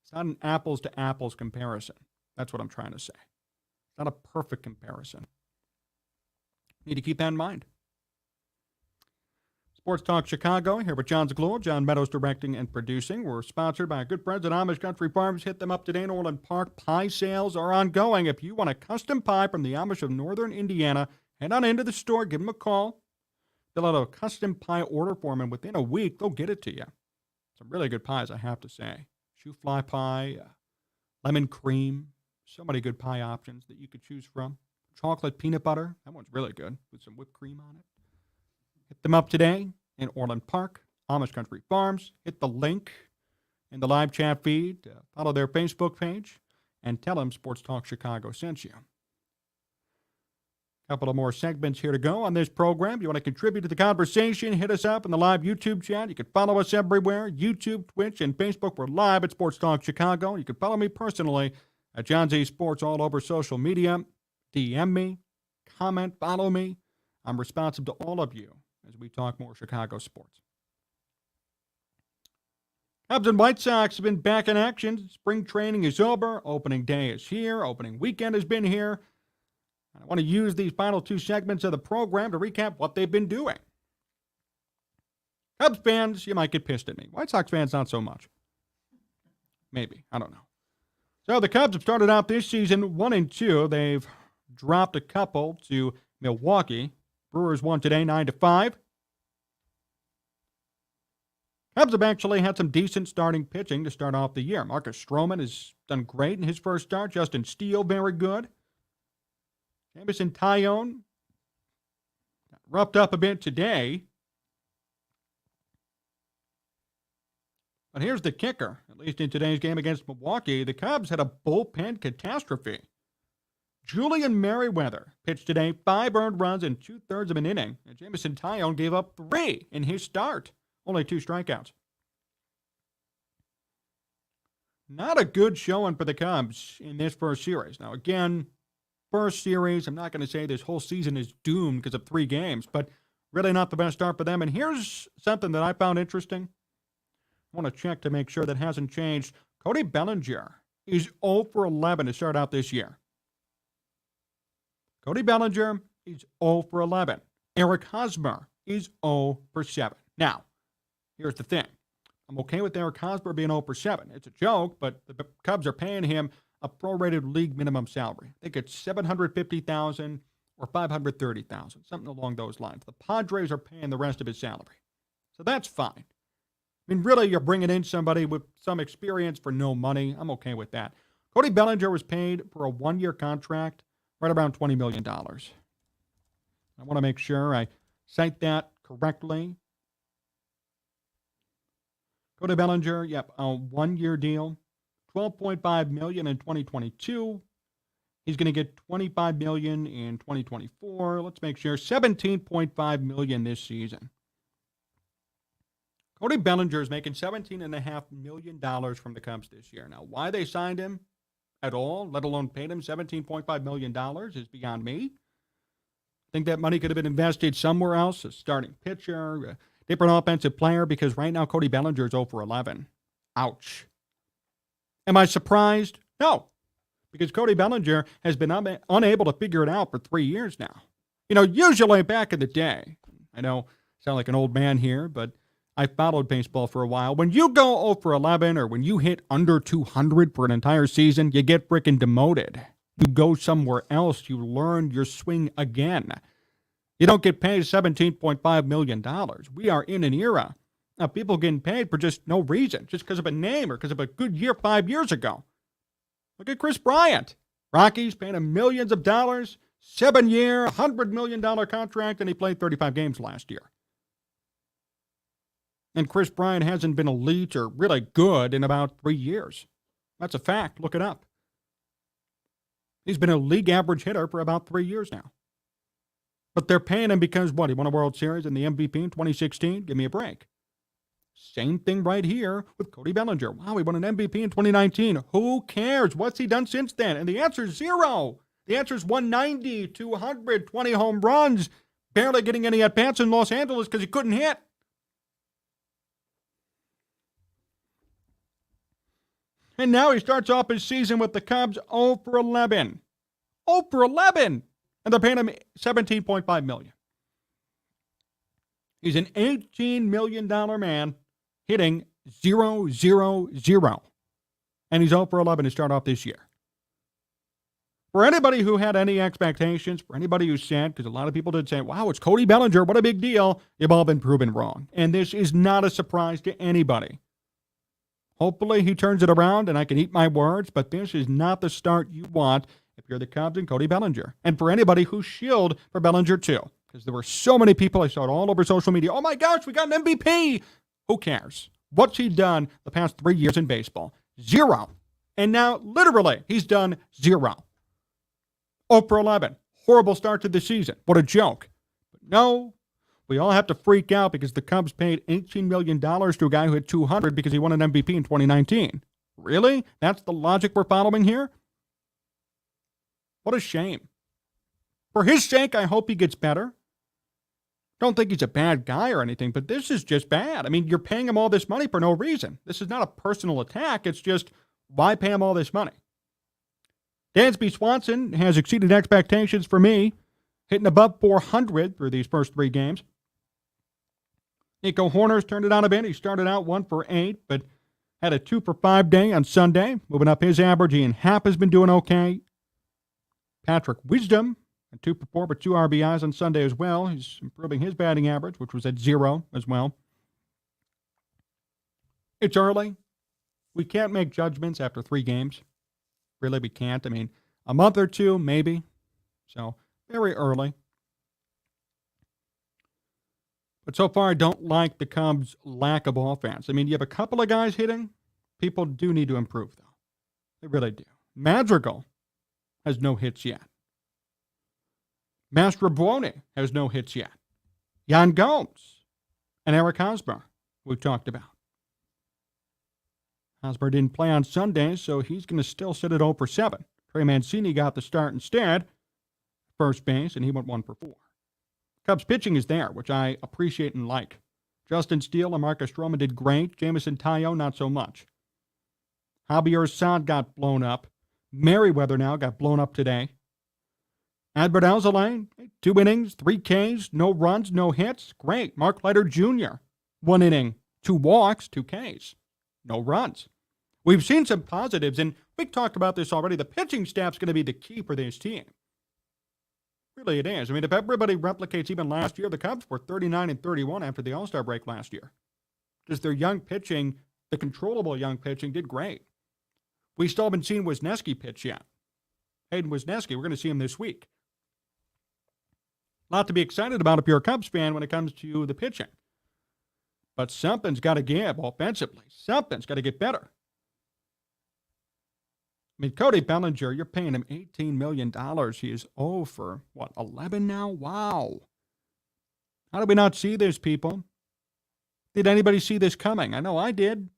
It's not an apples to apples comparison. That's what I'm trying to say. It's not a perfect comparison. Need to keep that in mind. Sports Talk Chicago, here with Jon Zaghloul, John Meadows directing and producing. We're sponsored by our good friends at Amish Country Farms. Hit them up today in Orland Park. Pie sales are ongoing. If you want a custom pie from the Amish of Northern Indiana, head on into the store, give them a call, fill out a custom pie order form, and within a week, they'll get it to you. Some really good pies, I have to say. Shoe fly pie, lemon cream, so many good pie options that you could choose from. Chocolate peanut butter, that one's really good with some whipped cream on it. Hit them up today in Orland Park, Amish Country Farms. Hit the link in the live chat feed. Follow their Facebook page and tell them Sports Talk Chicago sent you. A couple of more segments here to go on this program. You want to contribute to the conversation, hit us up in the live YouTube chat. You can follow us everywhere, YouTube, Twitch, and Facebook. We're live at Sports Talk Chicago. You can follow me personally at John Z Sports all over social media. DM me, comment, follow me. I'm responsive to all of you as we talk more Chicago sports. Cubs and White Sox have been back in action. Spring training is over. Opening day is here. Opening weekend has been here. I want to use these final 2 segments of the program to recap what they've been doing. Cubs fans, you might get pissed at me. White Sox fans, not so much. Maybe. I don't know. So the Cubs have started out this season 1-2. They've dropped a couple to Milwaukee. Brewers won today 9-5. Cubs have actually had some decent starting pitching to start off the year. Marcus Stroman has done great in his first start. Justin Steele, very good. Jameson Taillon got roughed up a bit today. But here's the kicker, at least in today's game against Milwaukee. The Cubs had a bullpen catastrophe. Julian Merriweather pitched today 5 earned runs in 2/3 of an inning. And Jameson Taillon gave up 3 in his start. Only 2 strikeouts. Not a good showing for the Cubs in this first series. Now, again, first series, I'm not going to say this whole season is doomed because of 3 games, but really not the best start for them. And here's something that I found interesting. I want to check to make sure that hasn't changed. Cody Bellinger is 0 for 11 to start out this year. Cody Bellinger is 0 for 11. Eric Hosmer is 0 for 7. Now, here's the thing. I'm okay with Eric Hosmer being 0 for 7. It's a joke, but the Cubs are paying him a prorated league minimum salary. I think it's $750,000 or $530,000, something along those lines. The Padres are paying the rest of his salary. So that's fine. I mean, really, you're bringing in somebody with some experience for no money. I'm okay with that. Cody Bellinger was paid for a 1-year contract, right around $20 million. I want to make sure I cite that correctly. Cody Bellinger, yep, a 1-year deal, $12.5 million in 2022. He's going to get $25 million in 2024. Let's make sure, $17.5 million this season. Cody Bellinger is making $17.5 million from the Cubs this year. Now, why they signed him at all, let alone paid him $17.5 million, is beyond me. I think that money could have been invested somewhere else, a starting pitcher, a different offensive player, because right now Cody Bellinger is 0 for 11. Ouch. Am I surprised? No, because Cody Bellinger has been unable to figure it out for 3 years now. You know, usually back in the day, I know I sound like an old man here, but I followed baseball for a while. When you go 0 for 11 or when you hit under 200 for an entire season, you get frickin' demoted. You go somewhere else. You learn your swing again. You don't get paid $17.5 million. We are in an era of people getting paid for just no reason, just because of a name or because of a good year 5 years ago. Look at Chris Bryant. Rockies paying him millions of dollars, 7-year, $100 million contract, and he played 35 games last year. And Chris Bryant hasn't been elite or really good in about 3 years. That's a fact. Look it up. He's been a league average hitter for about 3 years now. But they're paying him because, what, he won a World Series and the MVP in 2016? Give me a break. Same thing right here with Cody Bellinger. Wow, he won an MVP in 2019. Who cares? What's he done since then? And the answer is 0. The answer is 190, 200, 20 home runs, barely getting any at-bats in Los Angeles because he couldn't hit. And now he starts off his season with the Cubs 0 for 11. 0 for 11! And they're paying him $17.5 million. He's an $18 million man hitting 0-0-0. And he's 0 for 11 to start off this year. For anybody who had any expectations, for anybody who said, because a lot of people did say, wow, it's Cody Bellinger, what a big deal, you've all been proven wrong. And this is not a surprise to anybody. Hopefully he turns it around and I can eat my words, but this is not the start you want if you're the Cubs and Cody Bellinger. And for anybody who shilled for Bellinger too, because there were so many people, I saw it all over social media, oh my gosh, we got an MVP. Who cares? What's he done the past 3 years in baseball? 0. And now, literally, he's done 0. 0 for 11. Horrible start to the season. What a joke. But no, we all have to freak out because the Cubs paid $18 million to a guy who hit 200 because he won an MVP in 2019. Really? That's the logic we're following here? What a shame. For his sake, I hope he gets better. Don't think he's a bad guy or anything, but this is just bad. I mean, you're paying him all this money for no reason. This is not a personal attack. It's just, why pay him all this money? Dansby Swanson has exceeded expectations for me, hitting above 400 through these first 3 games. Nico Horner's turned it on a bit. He started out 1 for 8, but had a 2 for 5 day on Sunday, moving up his average. Ian Happ has been doing okay. Patrick Wisdom, a 2 for 4 with 2 RBIs on Sunday as well. He's improving his batting average, which was at 0 as well. It's early. We can't make judgments after 3 games. Really, we can't. I mean, a month or two, maybe. So, very early. But so far, I don't like the Cubs' lack of offense. I mean, you have a couple of guys hitting. People do need to improve, though. They really do. Madrigal has no hits yet. Mastrobuoni has no hits yet. Yan Gomes and Eric Hosmer, we've talked about. Hosmer didn't play on Sunday, so he's going to still sit at 0 for 7. Trey Mancini got the start instead, first base, and he went 1 for 4. Cubs pitching is there, which I appreciate and like. Justin Steele and Marcus Stroman did great. Jameson Taillon, not so much. Javier Assad got blown up. Merriweather now got blown up today. Adbert Alzolay, 2 innings, 3 Ks, no runs, no hits. Great. Mark Leiter Jr., 1 inning, 2 walks, 2 Ks, no runs. We've seen some positives, and we've talked about this already. The pitching staff's going to be the key for this team. Really, it is. I mean, if everybody replicates even last year, the Cubs were 39-31 after the All-Star break last year. Just their young pitching, the controllable young pitching, did great. We still haven't seen Wisniewski pitch yet. Hayden Wisniewski, we're going to see him this week. A lot to be excited about if you're a Cubs fan when it comes to the pitching. But something's got to give offensively. Something's got to get better. I mean, Cody Bellinger, you're paying him $18 million. He is 0 for, 11 now? Wow. How did we not see this, people? Did anybody see this coming? I know I did.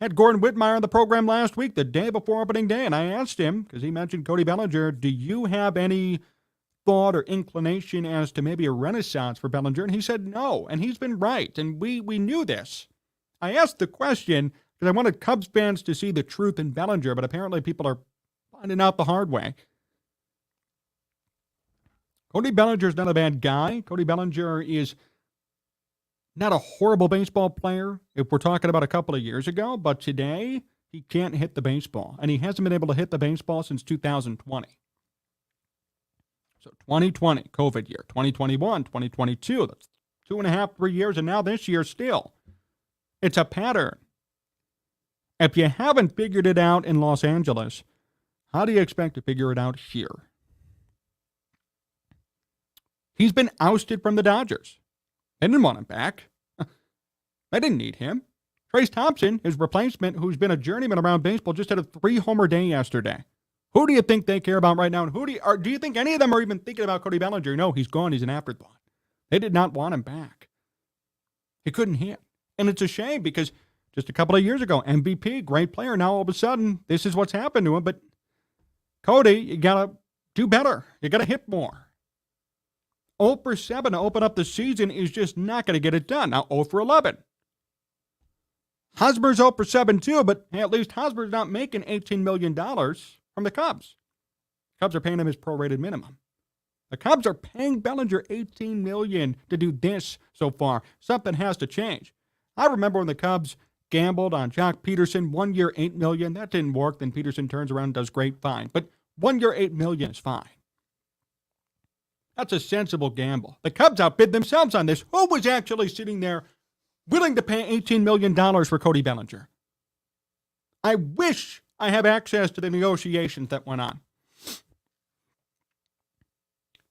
Had Gordon Whitmire on the program last week, the day before opening day, and I asked him, because he mentioned Cody Bellinger, do you have any thought or inclination as to maybe a renaissance for Bellinger? And he said no, and he's been right, and we knew this. I asked the question because I wanted Cubs fans to see the truth in Bellinger, but apparently people are finding out the hard way. Cody Bellinger's not a bad guy. Cody Bellinger is not a horrible baseball player if we're talking about a couple of years ago, but today he can't hit the baseball, and he hasn't been able to hit the baseball since 2020. So 2020, COVID year, 2021, 2022, that's 2.5, 3 years, and now this year still. It's a pattern. If you haven't figured it out in Los Angeles, how do you expect to figure it out here? He's been ousted from the Dodgers. They didn't want him back. They didn't need him. Trace Thompson, his replacement, who's been a journeyman around baseball, just had a 3-homer day yesterday. Who do you think they care about right now? And do you think any of them are even thinking about Cody Bellinger? No, he's gone. He's an afterthought. They did not want him back. He couldn't hit. And it's a shame because just a couple of years ago, MVP, great player. Now all of a sudden, this is what's happened to him. But Cody, you got to do better. You got to hit more. 0 for 7 to open up the season is just not going to get it done. Now 0 for 11. Hosmer's 0 for 7 too, but at least Hosmer's not making $18 million from the Cubs. Cubs are paying him his prorated minimum. The Cubs are paying Bellinger $18 million to do this so far. Something has to change. I remember when the Cubs gambled on Jock Peterson, 1 year, $8 million. That didn't work. Then Peterson turns around and does great, fine. But 1 year, $8 million is fine. That's a sensible gamble. The Cubs outbid themselves on this. Who was actually sitting there willing to pay $18 million for Cody Bellinger? I wish I have access to the negotiations that went on.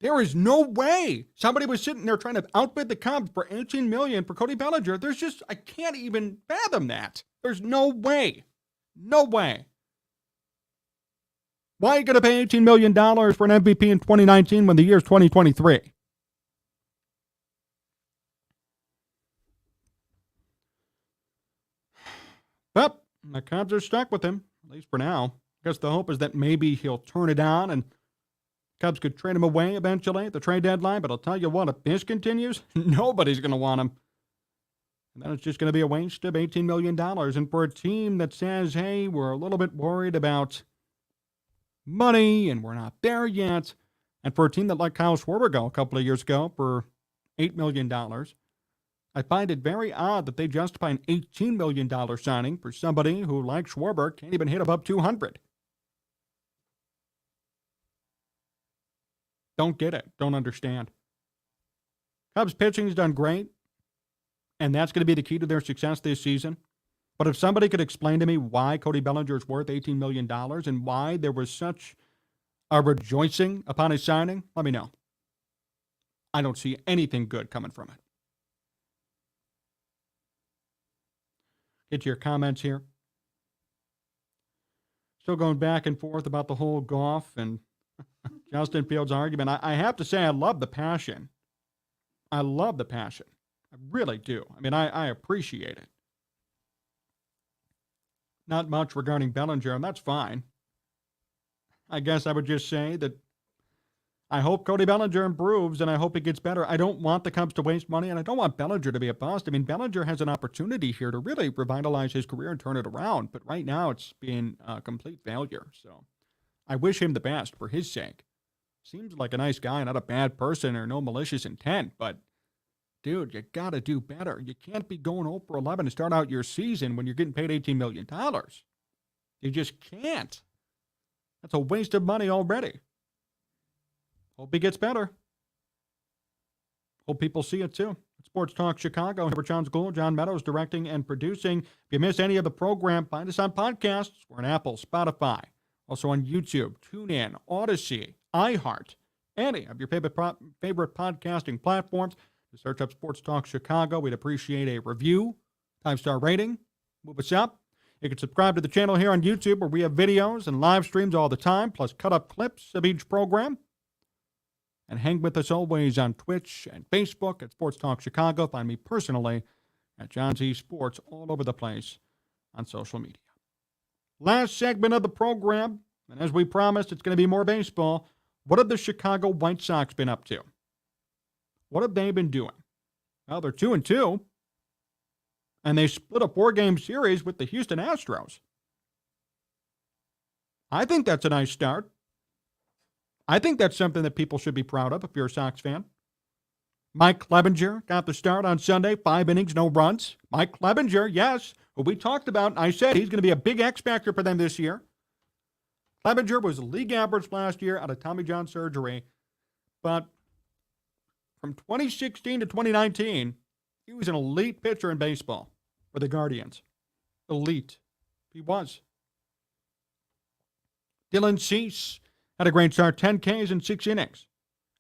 There is no way somebody was sitting there trying to outbid the Cubs for $18 million for Cody Bellinger. I can't even fathom that. There's no way. No way. Why are you going to pay $18 million for an MVP in 2019 when the year's 2023? Well, the Cubs are stuck with him, at least for now. I guess the hope is that maybe he'll turn it on and Cubs could trade him away eventually at the trade deadline. But I'll tell you what, if this continues, nobody's going to want him. And then it's just going to be a waste of $18 million. And for a team that says, hey, we're a little bit worried about money and we're not there yet. And for a team that let Kyle Schwarber go a couple of years ago for $8 million, I find it very odd that they justify an $18 million signing for somebody who, like Schwarber, can't even hit above 200. Don't get it. Don't understand. Cubs pitching has done great, and that's going to be the key to their success this season. But if somebody could explain to me why Cody Bellinger is worth $18 million and why there was such a rejoicing upon his signing, let me know. I don't see anything good coming from it. Get to your comments here. Still going back and forth about the whole Goff and Justin Fields argument. I have to say I love the passion. I love the passion. I really do. I mean, I appreciate it. Not much regarding Bellinger, and that's fine. I guess I would just say that I hope Cody Bellinger improves, and I hope he gets better. I don't want the Cubs to waste money, and I don't want Bellinger to be a bust. I mean, Bellinger has an opportunity here to really revitalize his career and turn it around, but right now it's been a complete failure. So I wish him the best for his sake. Seems like a nice guy, not a bad person or no malicious intent, but dude, you got to do better. You can't be going 0 for 11 to start out your season when you're getting paid $18 million. You just can't. That's a waste of money already. Hope he gets better. Hope people see it too. Sports Talk Chicago. Here for Jon Zaghloul, John Meadows directing and producing. If you miss any of the program, find us on podcasts. We're on Apple, Spotify, also on YouTube, TuneIn, Odyssey, iHeart, any of your favorite podcasting platforms. To search up Sports Talk Chicago. We'd appreciate a review, 5-star rating. Move us up. You can subscribe to the channel here on YouTube where we have videos and live streams all the time, plus cut-up clips of each program. And hang with us always on Twitch and Facebook at Sports Talk Chicago. Find me personally at John Z Sports all over the place on social media. Last segment of the program, and as we promised, it's going to be more baseball. What have the Chicago White Sox been up to? What have they been doing? Well, they're 2-2, and they split a 4-game series with the Houston Astros. I think that's a nice start. I think that's something that people should be proud of if you're a Sox fan. Mike Clevinger got the start on Sunday, 5 innings, no runs. Mike Clevinger, yes, who we talked about, and I said he's going to be a big X factor for them this year. Clevinger was league average last year out of Tommy John surgery, but from 2016 to 2019, he was an elite pitcher in baseball for the Guardians. Elite. He was. Dylan Cease had a great start, 10 Ks in 6 innings.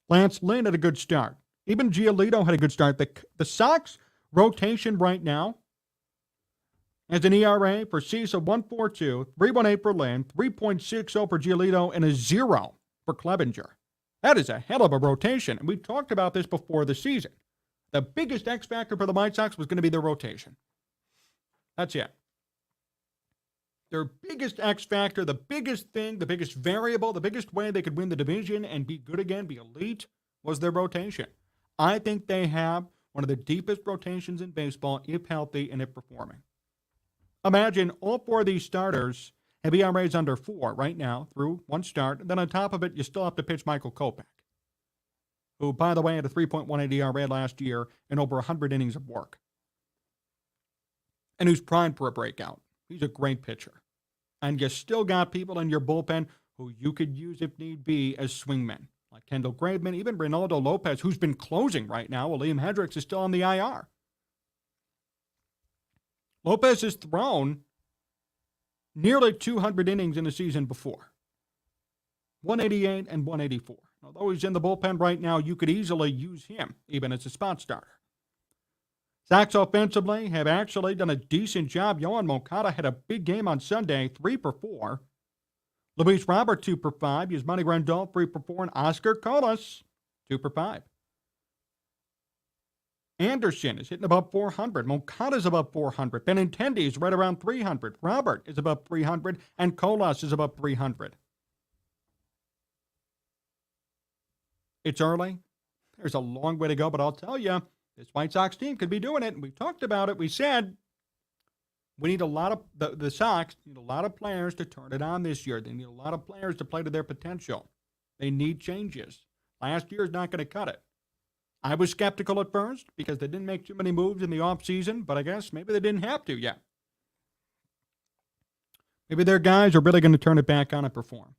Lance Lynn had a good start. Even Giolito had a good start. The Sox rotation right now has an ERA for Cease of 1.42, 3.18 for Lynn, 3.60 for Giolito, and a 0 for Clevinger. That is a hell of a rotation, and we talked about this before the season. The biggest X factor for the White Sox was going to be their rotation. That's it. Their biggest X factor, the biggest thing, the biggest variable, the biggest way they could win the division and be good again, be elite, was their rotation. I think they have one of the deepest rotations in baseball if healthy and if performing. Imagine all 4 of these starters have ERAs under 4 right now through one start. And then on top of it, you still have to pitch Michael Kopech, who, by the way, had a 3.18 ERA last year and over 100 innings of work. And who's primed for a breakout. He's a great pitcher. And you still got people in your bullpen who you could use if need be as swingmen, like Kendall Graveman, even Reynaldo Lopez, who's been closing right now while Liam Hendricks is still on the IR. Lopez has thrown nearly 200 innings in the season before. 188 and 184. Although he's in the bullpen right now, you could easily use him, even as a spot starter. Sox offensively have actually done a decent job. Yohan Moncada had a big game on Sunday, 3 for 4. Luis Robert, 2 for 5. Yasmani Grandal, 3 for 4. And Oscar Colas, 2 for 5. Anderson is hitting above 400. Moncada's above 400. Benintendi is right around 300. Robert is above 300. And Colas is above 300. It's early. There's a long way to go, but I'll tell you, this White Sox team could be doing it. And we talked about it. We said we need a lot of, the Sox need a lot of players to turn it on this year. They need a lot of players to play to their potential. They need changes. Last year is not going to cut it. I was skeptical at first because they didn't make too many moves in the offseason, but I guess maybe they didn't have to yet. Maybe their guys are really going to turn it back on and perform.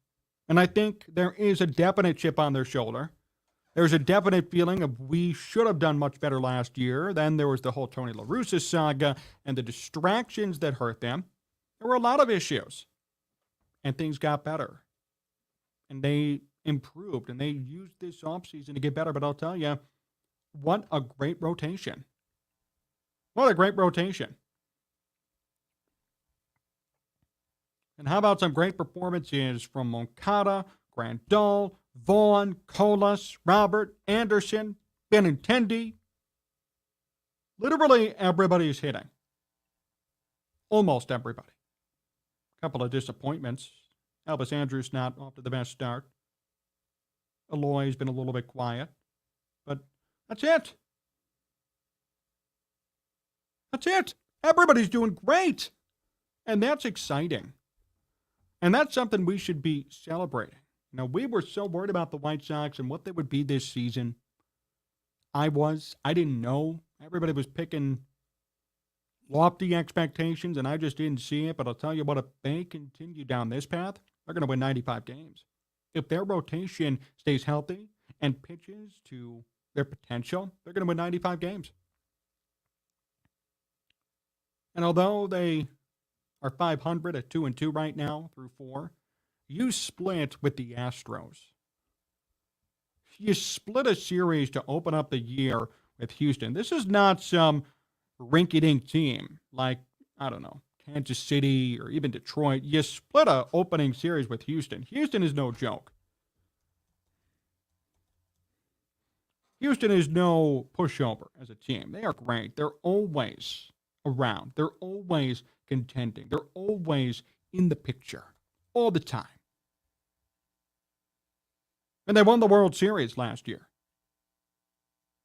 And I think there is a definite chip on their shoulder There's a definite feeling of we should have done much better last year. Then there was the whole Tony La Russa saga and the distractions that hurt them. There were a lot of issues. And things got better. And they improved. And they used this offseason to get better. But I'll tell you, what a great rotation. What a great rotation. And how about some great performances from Moncada, Grandal, Vaughn, Colas, Robert, Anderson, Benintendi. Literally everybody's hitting. Almost everybody. A couple of disappointments. Elvis Andrus not off to the best start. Eloy's been a little bit quiet. But that's it. That's it. Everybody's doing great. And that's exciting. And that's something we should be celebrating. Now, we were so worried about the White Sox and what they would be this season. I didn't know. Everybody was picking lofty expectations, and I just didn't see it. But I'll tell you what, if they continue down this path, they're going to win 95 games. If their rotation stays healthy and pitches to their potential, they're going to win 95 games. And although they are 500 at 2-2 right now through 4, you split with the Astros. You split a series to open up the year with Houston. This is not some rinky-dink team like, I don't know, Kansas City or even Detroit. You split an opening series with Houston. Houston is no joke. Houston is no pushover as a team. They are great. They're always around. They're always contending. They're always in the picture all the time. And they won the World Series last year.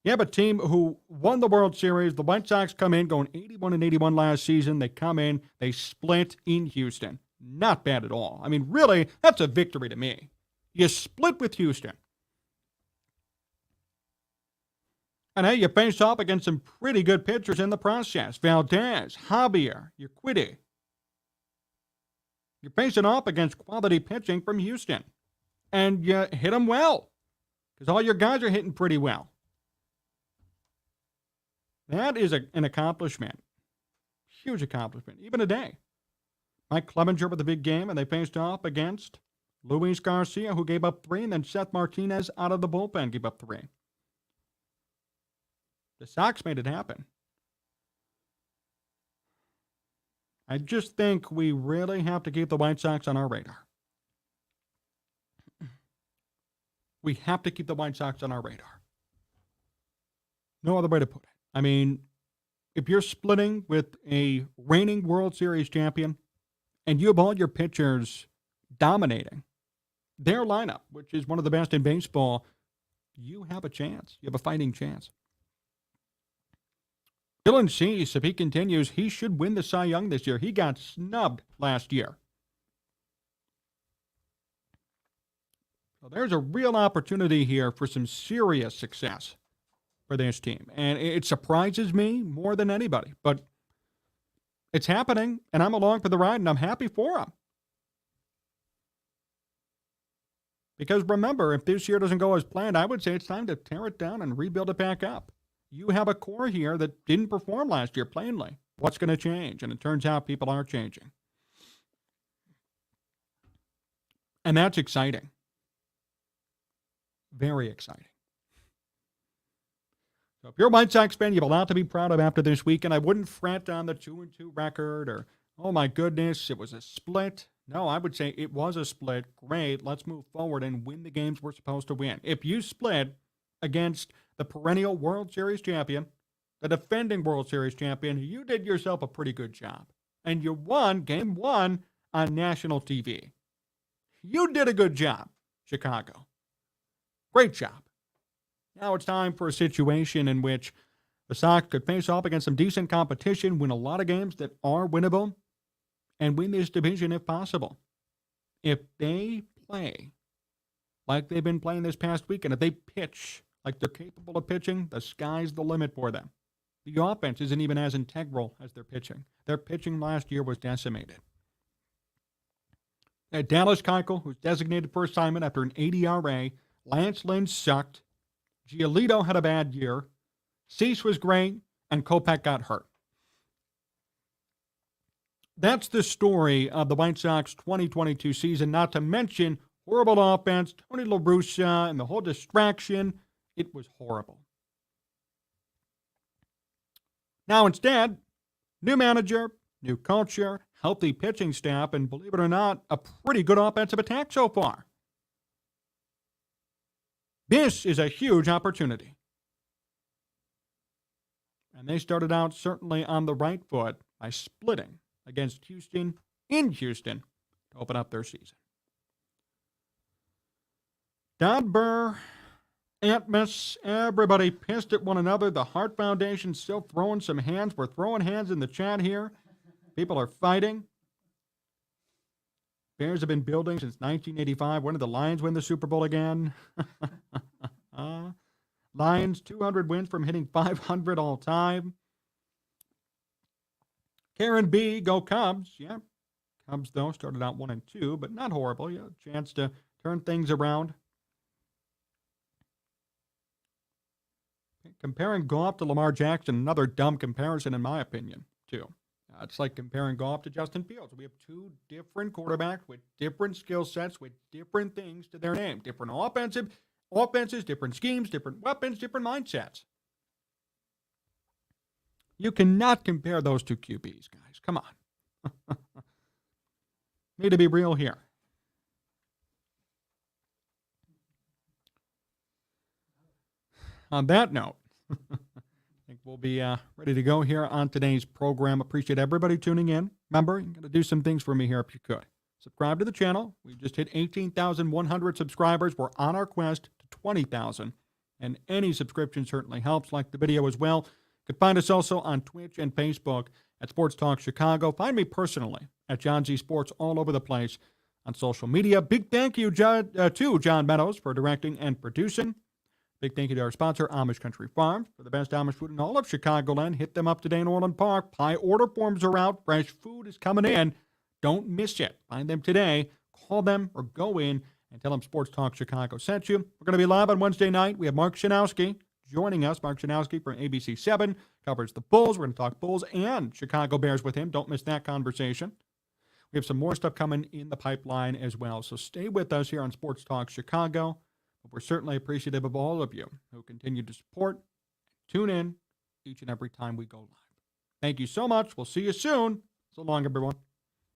You have a team who won the World Series. The White Sox come in going 81-81 last season. They come in, they split in Houston. Not bad at all. I mean, really, that's a victory to me. You split with Houston. And hey, you face off against some pretty good pitchers in the process. Valdez, Javier, Urquidy. You're facing off against quality pitching from Houston. And you hit them well. Because all your guys are hitting pretty well. That is an accomplishment. Huge accomplishment. Even today. Mike Clevenger with a big game, and they faced off against Luis Garcia, who gave up 3, and then Seth Martinez out of the bullpen gave up 3. The Sox made it happen. I just think we really have to keep the White Sox on our radar. We have to keep the White Sox on our radar. No other way to put it. I mean, if you're splitting with a reigning World Series champion and you have all your pitchers dominating their lineup, which is one of the best in baseball, you have a chance. You have a fighting chance. Dylan Cease, if he continues, he should win the Cy Young this year. He got snubbed last year. So there's a real opportunity here for some serious success for this team. And it surprises me more than anybody. But it's happening, and I'm along for the ride, and I'm happy for them. Because remember, if this year doesn't go as planned, I would say it's time to tear it down and rebuild it back up. You have a core here that didn't perform last year, plainly. What's going to change? And it turns out people are changing. And that's exciting. Very exciting. So if you're a White Sox fan, you have a lot to be proud of after this weekend. I wouldn't fret on the 2-2 record or, oh my goodness, it was a split. No, I would say it was a split. Great, let's move forward and win the games we're supposed to win. If you split against the perennial World Series champion, the defending World Series champion, you did yourself a pretty good job. And you won Game 1 on national TV. You did a good job, Chicago. Great job. Now it's time for a situation in which the Sox could face off against some decent competition, win a lot of games that are winnable, and win this division if possible. If they play like they've been playing this past weekend, if they pitch like they're capable of pitching, the sky's the limit for them. The offense isn't even as integral as their pitching. Their pitching last year was decimated. Dallas Keuchel, who's designated for assignment after an 80 ERA, Lance Lynn sucked. Giolito had a bad year. Cease was great, and Kopech got hurt. That's the story of the White Sox 2022 season, not to mention horrible offense, Tony La Russa, and the whole distraction. It was horrible. Now instead, new manager, new culture, healthy pitching staff, and believe it or not, a pretty good offensive attack so far. This is a huge opportunity. And they started out certainly on the right foot by splitting against Houston in Houston to open up their season. Don Burr, Atmos, everybody pissed at one another. The Hart Foundation still throwing some hands. We're throwing hands in the chat here. People are fighting. Bears have been building since 1985. When did the Lions win the Super Bowl again? Lions, 200 wins from hitting 500 all time. Karen B, go Cubs. Yeah, Cubs, though, started out 1-2, but not horrible. Yeah, chance to turn things around. Comparing Goff to Lamar Jackson, another dumb comparison in my opinion, too. It's like comparing Goff to Justin Fields. We have two different quarterbacks with different skill sets, with different things to their name. Different offenses, different schemes, different weapons, different mindsets. You cannot compare those two QBs, guys. Come on. Need to be real here. On that note, I think we'll be ready to go here on today's program. Appreciate everybody tuning in. Remember, you're going to do some things for me here if you could. Subscribe to the channel. We just hit 18,100 subscribers. We're on our quest to 20,000. And any subscription certainly helps, like the video as well. You can find us also on Twitch and Facebook at Sports Talk Chicago. Find me personally at John Z Sports all over the place on social media. Big thank you to John Meadows for directing and producing. Big thank you to our sponsor, Amish Country Farms, for the best Amish food in all of Chicagoland. Hit them up today in Orland Park. Pie order forms are out. Fresh food is coming in. Don't miss it. Find them today. Call them or go in and tell them Sports Talk Chicago sent you. We're going to be live on Wednesday night. We have Mark Shanowski joining us. Mark Shanowski from ABC 7 covers the Bulls. We're going to talk Bulls and Chicago Bears with him. Don't miss that conversation. We have some more stuff coming in the pipeline as well. So stay with us here on Sports Talk Chicago. But we're certainly appreciative of all of you who continue to support, tune in each and every time we go live. Thank you so much. We'll see you soon. So long, everyone.